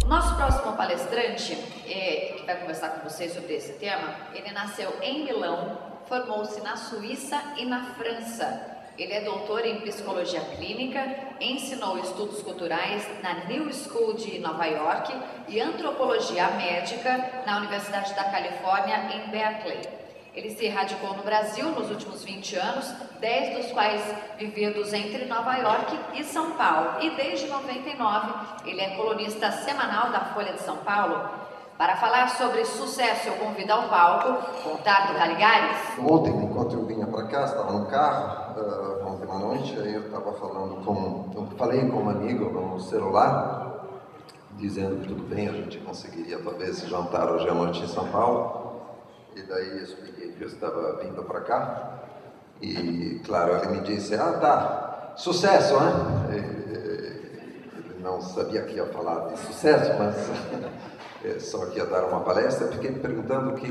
O nosso próximo palestrante, que vai conversar com vocês sobre esse tema, ele nasceu em Milão, formou-se na Suíça e na França. Ele é doutor em psicologia clínica, ensinou estudos culturais na New School de Nova York e antropologia médica na Universidade da Califórnia em Berkeley. Ele se radicou no Brasil nos últimos 20 anos, 10 dos quais vividos entre Nova York e São Paulo. E desde 99, ele é colunista semanal da Folha de São Paulo. Para falar sobre sucesso, eu convido ao palco Contardo Caligares. Ontem, enquanto eu vinha para cá, estava no carro, ontem à noite, aí eu estava falei com um amigo no celular, dizendo que tudo bem, a gente conseguiria talvez jantar hoje à noite em São Paulo. E daí eu expliquei que eu estava vindo para cá. E, claro, ele me disse, tá, sucesso, né? Ele não sabia que ia falar de sucesso, mas só que ia dar uma palestra. Fiquei me perguntando o que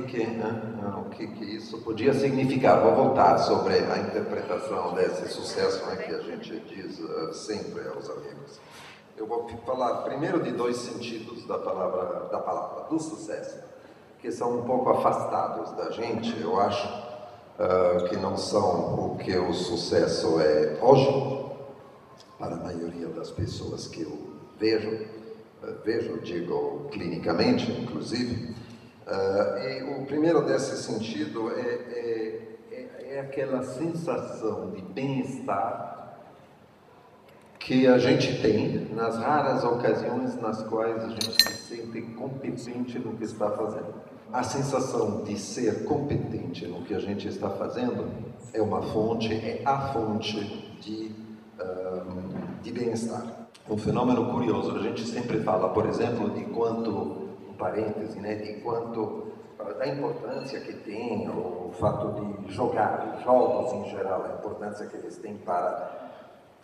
isso podia significar. Vou voltar sobre a interpretação desse sucesso, né, que a gente diz sempre aos amigos. Eu vou falar primeiro de dois sentidos da palavra do sucesso, que são um pouco afastados da gente, eu acho, que não são o que o sucesso é hoje, para a maioria das pessoas que eu vejo, digo, clinicamente, inclusive. E o primeiro desse sentido é aquela sensação de bem-estar que a gente tem nas raras ocasiões nas quais a gente se sente competente no que está fazendo. A sensação de ser competente no que a gente está fazendo é a fonte de bem-estar. Um fenômeno curioso, a gente sempre fala, por exemplo, da importância que tem o fato de jogar, jogos em geral, a importância que eles têm para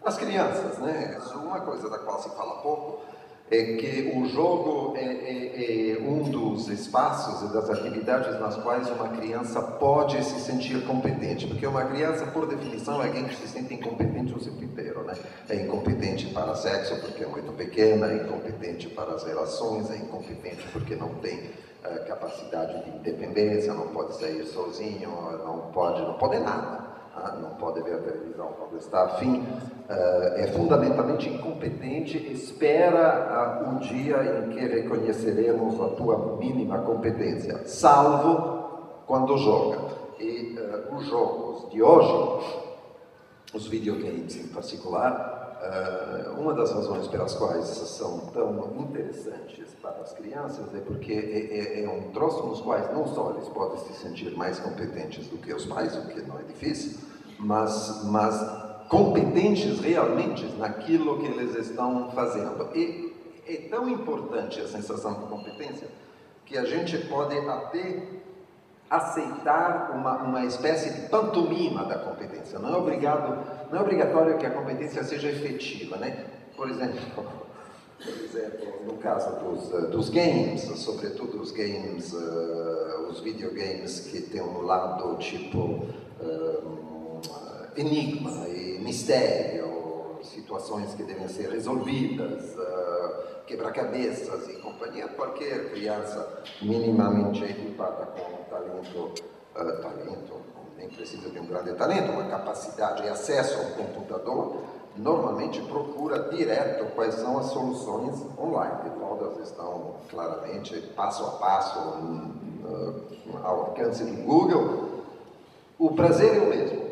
as crianças, né? Uma coisa da qual se fala pouco é que o jogo é um dos espaços e das atividades nas quais uma criança pode se sentir competente, porque uma criança, por definição, é alguém que se sente incompetente o tempo inteiro, né? É incompetente para sexo porque é muito pequena, é incompetente para as relações, é incompetente porque não tem capacidade de independência, não pode sair sozinho, não pode nada. Não pode ver a televisão quando está afim, é fundamentalmente incompetente, espera o dia em que reconheceremos a tua mínima competência, salvo quando joga. E os jogos de hoje, os videogames em particular, uma das razões pelas quais são tão interessantes para as crianças é porque é um troço nos quais não só eles podem se sentir mais competentes do que os pais, o que não é difícil, mas competentes realmente naquilo que eles estão fazendo. E é tão importante a sensação de competência que a gente pode até aceitar uma espécie de pantomima da competência. Não é obrigatório que a competência seja efetiva, né? Por exemplo, no caso dos games, sobretudo os games, os videogames que tem um lado tipo enigma e mistério, situações que devem ser resolvidas, quebra-cabeças e companhia, qualquer criança minimamente equipada com talento, nem precisa de um grande talento, uma capacidade e acesso ao computador, normalmente procura direto quais são as soluções online. Todas estão claramente, passo a passo, ao alcance do Google. O prazer é o mesmo.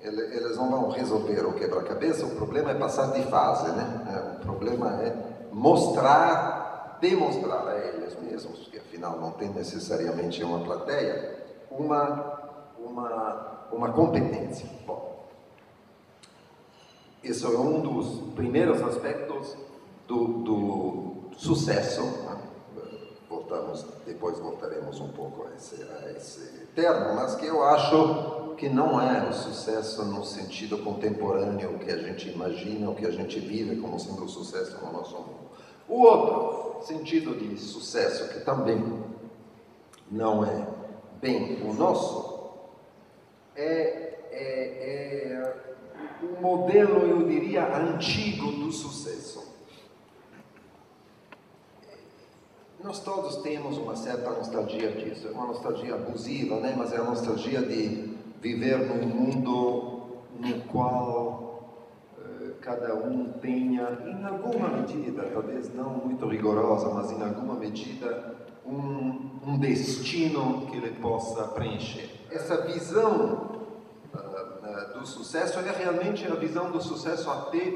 Eles não vão resolver o quebra-cabeça, o problema é passar de fase, né? O problema é demonstrar a eles mesmos, que afinal não tem necessariamente uma plateia, uma competência. Bom, esse é um dos primeiros aspectos do sucesso, né? Depois voltaremos um pouco a esse termo, mas que eu acho que não é o sucesso no sentido contemporâneo que a gente imagina, o que a gente vive como sendo o sucesso no nosso mundo. O outro sentido de sucesso, que também não é bem o nosso, é o modelo, eu diria, antigo do sucesso. temos uma certa nostalgia disso. É uma nostalgia abusiva, né? Mas é a nostalgia de viver num mundo no qual cada um tenha, em alguma medida, talvez não muito rigorosa, mas em alguma medida, um destino que ele possa preencher. Essa visão do sucesso é realmente a visão do sucesso até,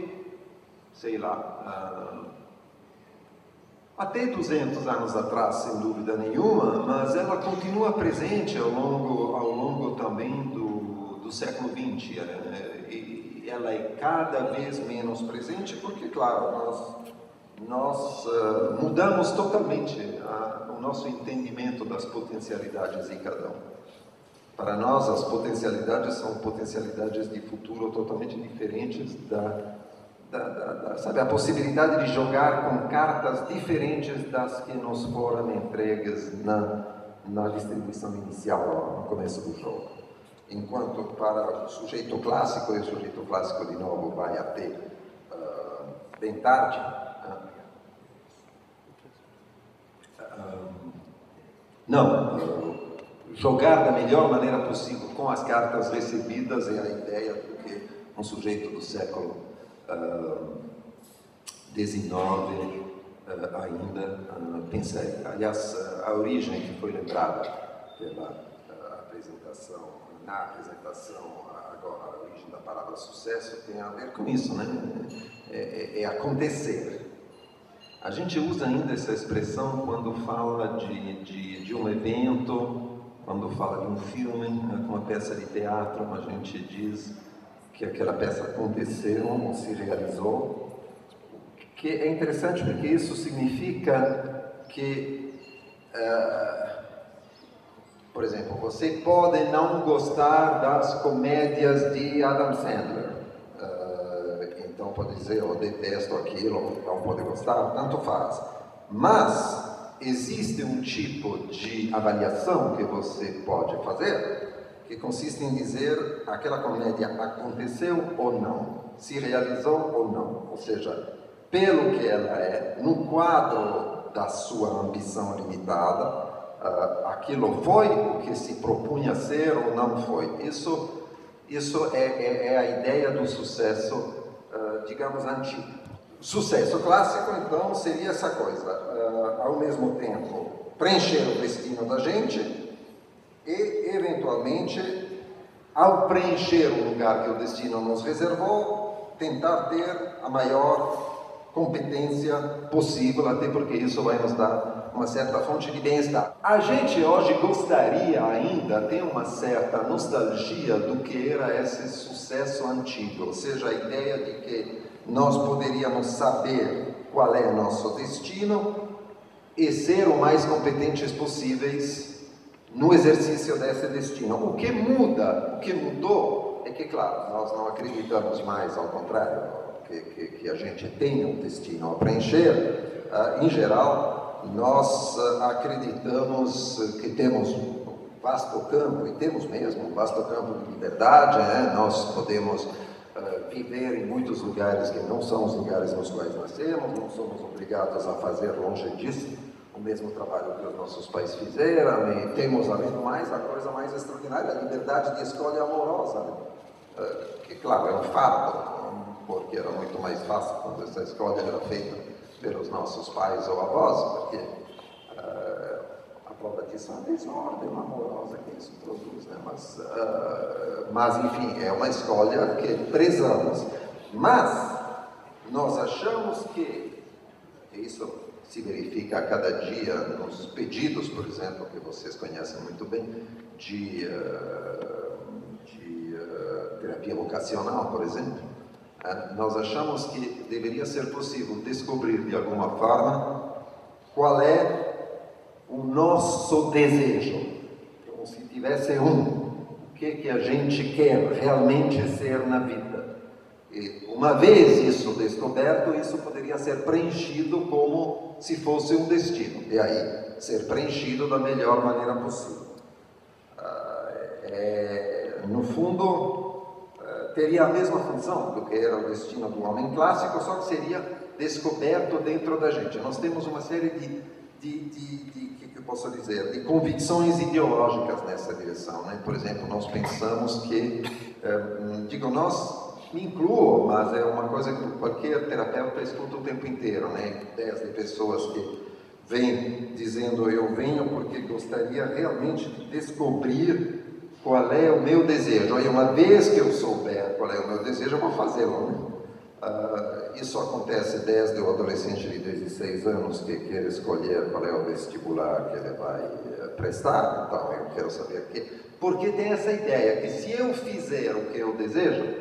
sei lá, até 200 anos atrás, sem dúvida nenhuma, mas ela continua presente ao longo também do século XX. E ela é cada vez menos presente porque, claro, nós mudamos totalmente o nosso entendimento das potencialidades de cada um. Para nós, as potencialidades são potencialidades de futuro totalmente diferentes sabe, a possibilidade de jogar com cartas diferentes das que nos foram entregues na distribuição inicial, no começo do jogo. Enquanto para o sujeito clássico, e o sujeito clássico de novo vai até bem tarde, jogar da melhor maneira possível com as cartas recebidas é a ideia do que um sujeito do século XIX ainda pensaria. Aliás, a origem que foi lembrada na apresentação agora, a origem da palavra sucesso tem a ver com isso, né? É acontecer. A gente usa ainda essa expressão quando fala de um evento, quando fala de um filme, uma peça de teatro, a gente diz que aquela peça aconteceu ou se realizou, que é interessante porque isso significa que, por exemplo, você pode não gostar das comédias de Adam Sandler, então pode dizer, eu detesto aquilo, não pode gostar, tanto faz, mas existe um tipo de avaliação que você pode fazer, que consiste em dizer aquela comédia aconteceu ou não, se realizou ou não, ou seja, pelo que ela é, no quadro da sua ambição limitada, aquilo foi o que se propunha ser ou não foi. Isso é a ideia do sucesso, digamos, antigo. Sucesso clássico, então, seria essa coisa, ao mesmo tempo, preencher o destino da gente e, eventualmente, ao preencher o lugar que o destino nos reservou, tentar ter a maior competência possível, até porque isso vai nos dar uma certa fonte de bem-estar. A gente hoje gostaria ainda, tem uma certa nostalgia do que era esse sucesso antigo, ou seja, a ideia de que nós poderíamos saber qual é nosso destino e ser o mais competentes possíveis no exercício desse destino. O que mudou é que, claro, nós não acreditamos mais, ao contrário, que a gente tenha um destino a preencher. Em geral, nós acreditamos que temos um vasto campo, e temos mesmo um vasto campo de liberdade, nós podemos viver em muitos lugares que não são os lugares nos quais nascemos, não somos obrigados a fazer longe disso o mesmo trabalho que os nossos pais fizeram, e temos, além do mais, a coisa mais extraordinária, a liberdade de escolha amorosa, que, claro, é um fardo, porque era muito mais fácil quando essa escolha era feita pelos nossos pais ou avós, porque a prova disso é a desordem amorosa que isso produz, né? Mas, enfim, é uma escolha que prezamos. Mas nós achamos que isso se verifica a cada dia nos pedidos, por exemplo, que vocês conhecem muito bem, de terapia vocacional, por exemplo. Nós achamos que deveria ser possível descobrir de alguma forma qual é o nosso desejo, como se tivesse o que a gente quer realmente ser na vida. E uma vez isso descoberto, isso poderia ser preenchido como se fosse um destino, e aí ser preenchido da melhor maneira possível. No fundo, teria a mesma função do que era o destino do homem clássico, só que seria descoberto dentro da gente. Nós temos uma série eu posso dizer, de convicções ideológicas nessa direção, né? Por exemplo, nós pensamos que, digo nós, me incluo, mas é uma coisa que qualquer terapeuta escuta o tempo inteiro, né? Ideias de pessoas que vêm dizendo, eu venho porque gostaria realmente de descobrir qual é o meu desejo, e uma vez que eu souber qual é o meu desejo, eu vou fazê-lo, né? Isso acontece desde o adolescente de 16 anos que quer escolher qual é o vestibular que ele vai prestar, então eu quero saber o que, porque tem essa ideia que se eu fizer o que eu desejo,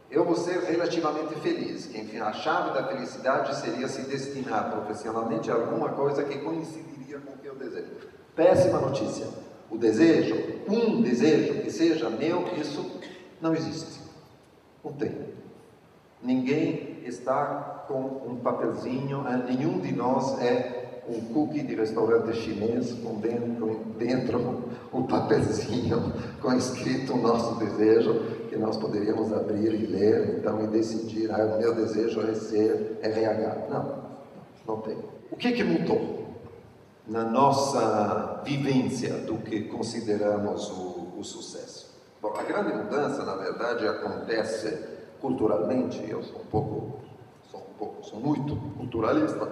eu vou ser relativamente feliz, que enfim a chave da felicidade seria se destinar profissionalmente a alguma coisa que coincidiria com o que eu desejo. Péssima notícia, o desejo, um desejo que seja meu, isso não existe, não tem. Ninguém está com um papelzinho, nenhum de nós é um cookie de restaurante chinês com dentro um papelzinho com escrito o nosso desejo, que nós poderíamos abrir e ler, então, e decidir, o meu desejo é ser RH. Não tem. O que mudou na nossa vivência do que consideramos o sucesso? Bom, a grande mudança, na verdade, acontece culturalmente. Eu sou muito culturalista.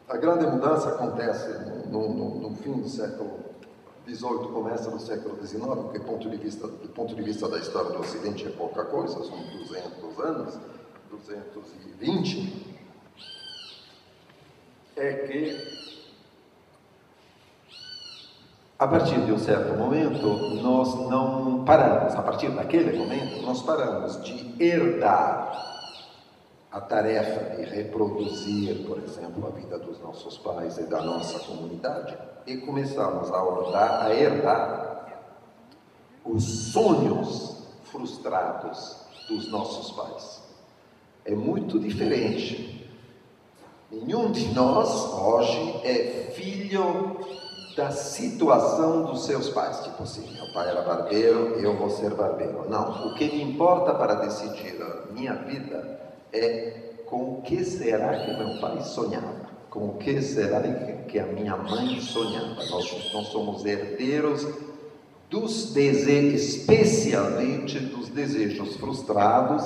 A grande mudança acontece no fim do século XVIII, começa no século XIX, porque do ponto de vista da história do Ocidente é pouca coisa, são 200 anos, 220, é que a partir de um certo momento, nós não paramos, a partir daquele momento, nós paramos de herdar a tarefa de reproduzir, por exemplo, a vida dos nossos pais e da nossa comunidade, e começamos a herdar os sonhos frustrados dos nossos pais. É muito diferente. Nenhum de nós, hoje, é filho da situação dos seus pais, tipo assim, meu pai era barbeiro, eu vou ser barbeiro. Não, o que me importa para decidir a minha vida é com o que será que meu pai sonhava, com o que será que a minha mãe sonhava. Nós não somos herdeiros dos desejos, especialmente dos desejos frustrados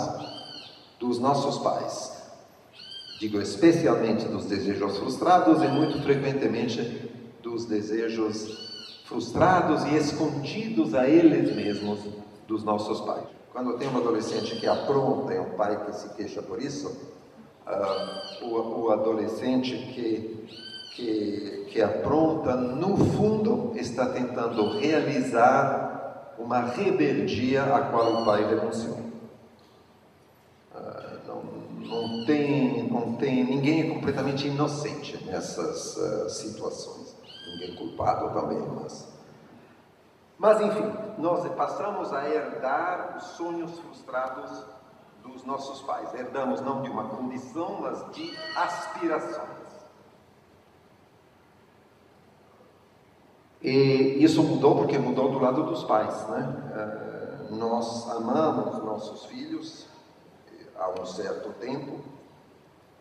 dos nossos pais. Digo especialmente dos desejos frustrados e muito frequentemente dos desejos frustrados e escondidos a eles mesmos dos nossos pais. Quando tem um adolescente que apronta e um pai que se queixa por isso, o adolescente que apronta, no fundo, está tentando realizar uma rebeldia a qual o pai renunciou. Ninguém é completamente inocente nessas situações. Ninguém culpado também, mas enfim, nós passamos a herdar os sonhos frustrados dos nossos pais. Herdamos não de uma condição, mas de aspirações. E isso mudou porque mudou do lado dos pais, né? Nós amamos nossos filhos há um certo tempo,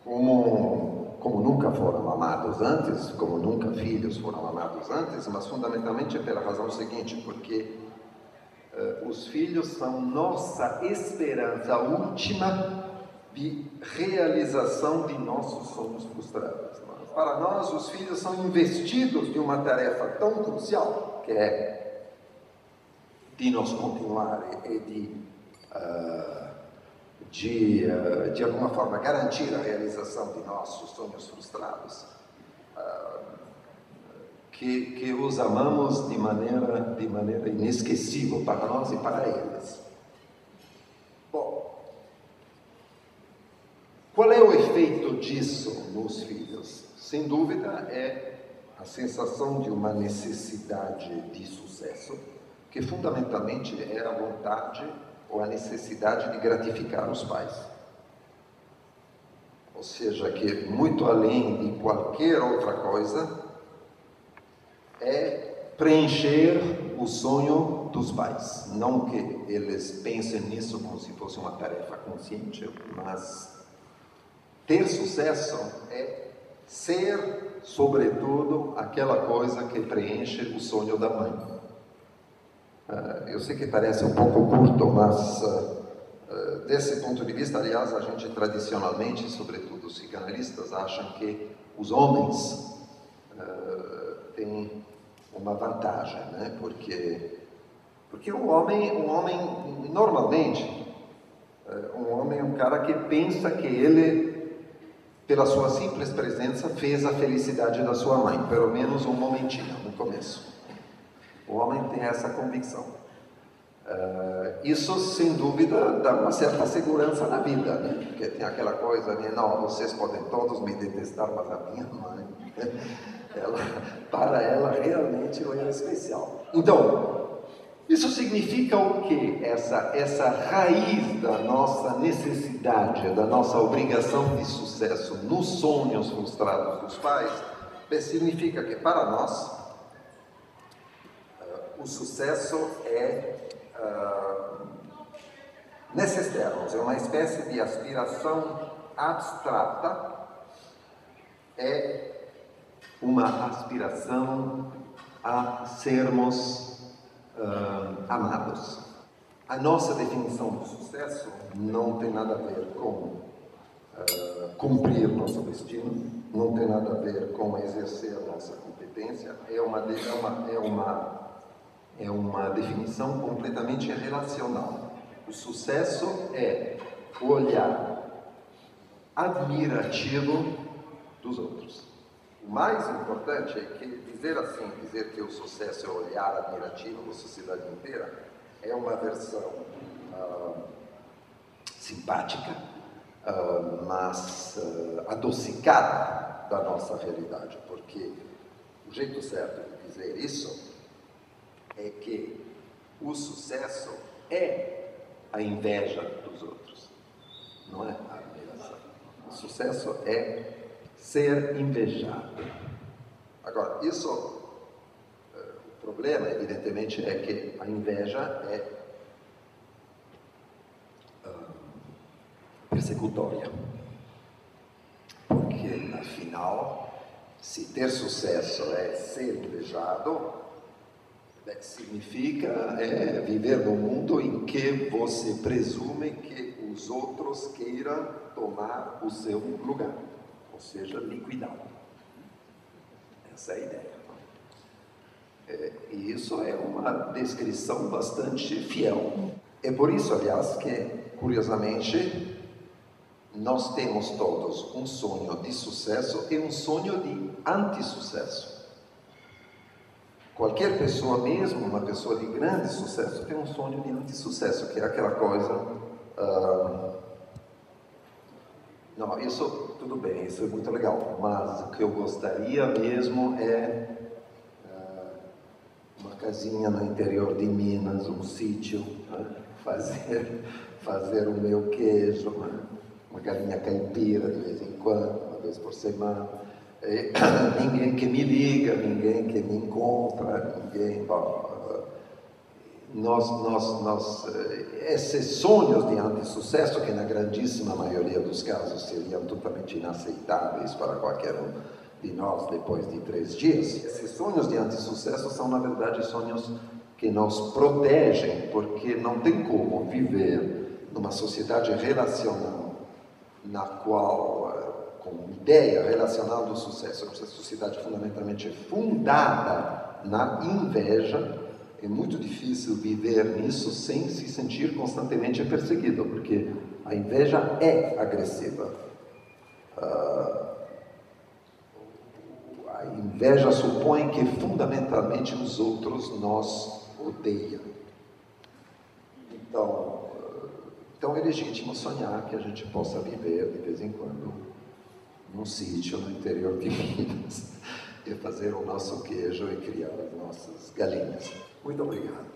como nunca foram amados antes, como nunca filhos foram amados antes, mas fundamentalmente pela razão seguinte, porque os filhos são nossa esperança última de realização de nossos sonhos frustrados. Para nós, os filhos são investidos de uma tarefa tão crucial, que é de nós continuar e de alguma forma garantir a realização de nossos sonhos frustrados, que os amamos de maneira inesquecível para nós e para eles. Bom, qual é o efeito disso nos filhos? Sem dúvida é a sensação de uma necessidade de sucesso, que fundamentalmente é a vontade ou a necessidade de gratificar os pais. Ou seja, que muito além de qualquer outra coisa, é preencher o sonho dos pais. Não que eles pensem nisso como se fosse uma tarefa consciente, mas ter sucesso é ser, sobretudo, aquela coisa que preenche o sonho da mãe. Eu sei que parece um pouco curto, mas desse ponto de vista, aliás, a gente tradicionalmente, sobretudo os psicanalistas, acham que os homens têm uma vantagem, né? Porque o homem normalmente, um homem é um cara que pensa que ele, pela sua simples presença, fez a felicidade da sua mãe, pelo menos um momentinho, no começo. O homem tem essa convicção. Isso, sem dúvida, dá uma certa segurança na vida, né? Porque tem aquela coisa, né? Não, vocês podem todos me detestar, mas a minha mãe, para ela, realmente eu era especial. Então, isso significa o quê? Essa raiz da nossa necessidade, da nossa obrigação de sucesso nos sonhos frustrados dos pais, significa que, para nós, o sucesso nesses termos, é uma espécie de aspiração abstrata, é uma aspiração a sermos amados. A nossa definição do sucesso não tem nada a ver com cumprir nosso destino, não tem nada a ver com exercer nossa competência, é uma definição completamente relacional. O sucesso é o olhar admirativo dos outros. O mais importante é que dizer que o sucesso é o olhar admirativo da sociedade inteira é uma versão simpática, mas adocicada da nossa realidade, porque o jeito certo de dizer isso é que o sucesso é a inveja dos outros, não é a admiração. O sucesso é ser invejado. Agora, o problema, evidentemente, é que a inveja é persecutória. Porque, afinal, se ter sucesso é ser invejado, significa viver num mundo em que você presume que os outros queiram tomar o seu lugar, ou seja, liquidá-lo. Essa é a ideia. E isso é uma descrição bastante fiel. É por isso, aliás, que, curiosamente, nós temos todos um sonho de sucesso e um sonho de antisucesso. Qualquer pessoa, mesmo uma pessoa de grande sucesso, tem um sonho de antisucesso, que é aquela coisa... não, isso tudo bem, isso é muito legal, mas o que eu gostaria mesmo é uma casinha no interior de Minas, um sítio, né? fazer o meu queijo, né? Uma galinha caipira de vez em quando, uma vez por semana. Ninguém que me liga, ninguém que me encontra, ninguém... esses sonhos de antisucesso, que na grandíssima maioria dos casos seriam totalmente inaceitáveis para qualquer um de nós depois de 3 dias, esses sonhos de antisucesso são, na verdade, sonhos que nos protegem, porque não tem como viver numa sociedade relacional na qual, com ideia relacional do sucesso, essa sociedade fundamentalmente fundada na inveja. É muito difícil viver nisso sem se sentir constantemente perseguido, porque a inveja é agressiva. A inveja supõe que fundamentalmente os outros nos odeiam. Então é legítimo sonhar que a gente possa viver de vez em quando num sítio no interior de Minas e fazer o nosso queijo e criar as nossas galinhas. Muito obrigado.